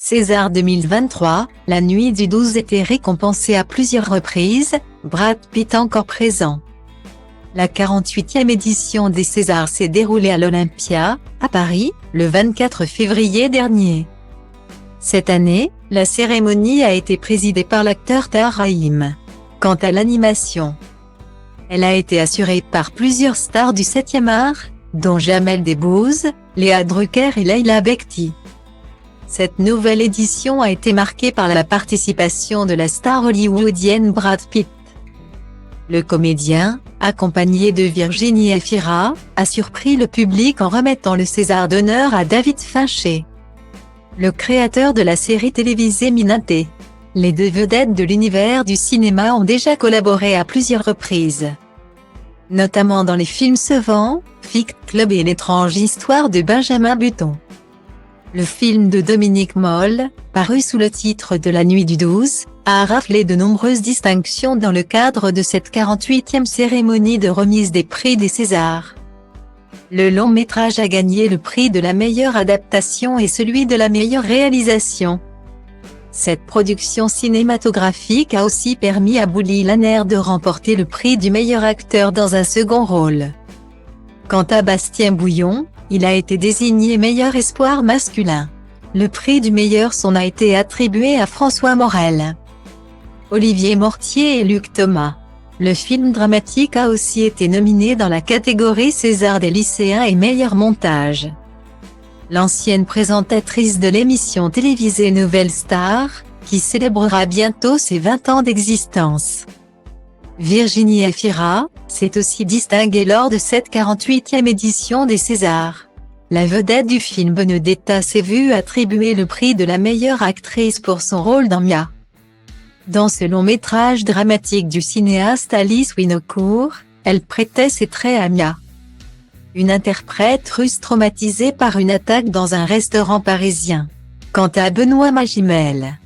César 2023, La Nuit du 12 était récompensée à plusieurs reprises, Brad Pitt encore présent. La 48e édition des Césars s'est déroulée à l'Olympia, à Paris, le 24 février dernier. Cette année, la cérémonie a été présidée par l'acteur Tahar Rahim. Quant à l'animation, elle a été assurée par plusieurs stars du 7e art, dont Jamel Debbouze, Léa Drucker et Leila Bekti. Cette nouvelle édition a été marquée par la participation de la star hollywoodienne Brad Pitt. Le comédien, accompagné de Virginie Efira, a surpris le public en remettant le César d'honneur à David Fincher, le créateur de la série télévisée Minaté. Les deux vedettes de l'univers du cinéma ont déjà collaboré à plusieurs reprises, notamment dans les films Sevant, Fight Club et L'étrange histoire de Benjamin Button. Le film de Dominique Moll, paru sous le titre de La Nuit du 12, a raflé de nombreuses distinctions dans le cadre de cette 48e cérémonie de remise des prix des Césars. Le long métrage a gagné le prix de la meilleure adaptation et celui de la meilleure réalisation. Cette production cinématographique a aussi permis à Bouli Lanner de remporter le prix du meilleur acteur dans un second rôle. Quant à Bastien Bouillon, il a été désigné meilleur espoir masculin. Le prix du meilleur son a été attribué à François Morel, Olivier Mortier et Luc Thomas. Le film dramatique a aussi été nominé dans la catégorie César des lycéens et meilleur montage. L'ancienne présentatrice de l'émission télévisée Nouvelle Star, qui célébrera bientôt ses 20 ans d'existence, Virginie Efira, s'est aussi distinguée lors de cette 48e édition des Césars. La vedette du film Benedetta s'est vue attribuer le prix de la meilleure actrice pour son rôle dans Mia. Dans ce long métrage dramatique du cinéaste Alice Winocourt, elle prêtait ses traits à Mia, une interprète russe traumatisée par une attaque dans un restaurant parisien. Quant à Benoît Magimel,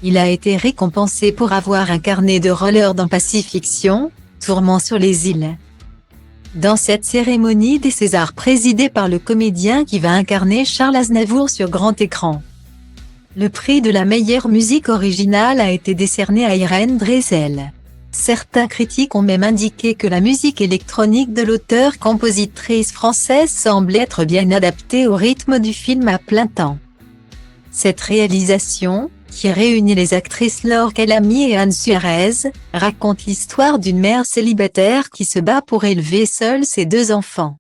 il a été récompensé pour avoir incarné de Roller dans Pacifiction, Tourment sur les îles. Dans cette cérémonie des Césars présidée par le comédien qui va incarner Charles Aznavour sur grand écran, le prix de la meilleure musique originale a été décerné à Irène Dresel. Certains critiques ont même indiqué que la musique électronique de l'auteure-compositrice française semble être bien adaptée au rythme du film à plein temps. Cette réalisation, qui réunit les actrices Laure Calamy et Anne Suarez, raconte l'histoire d'une mère célibataire qui se bat pour élever seule ses deux enfants.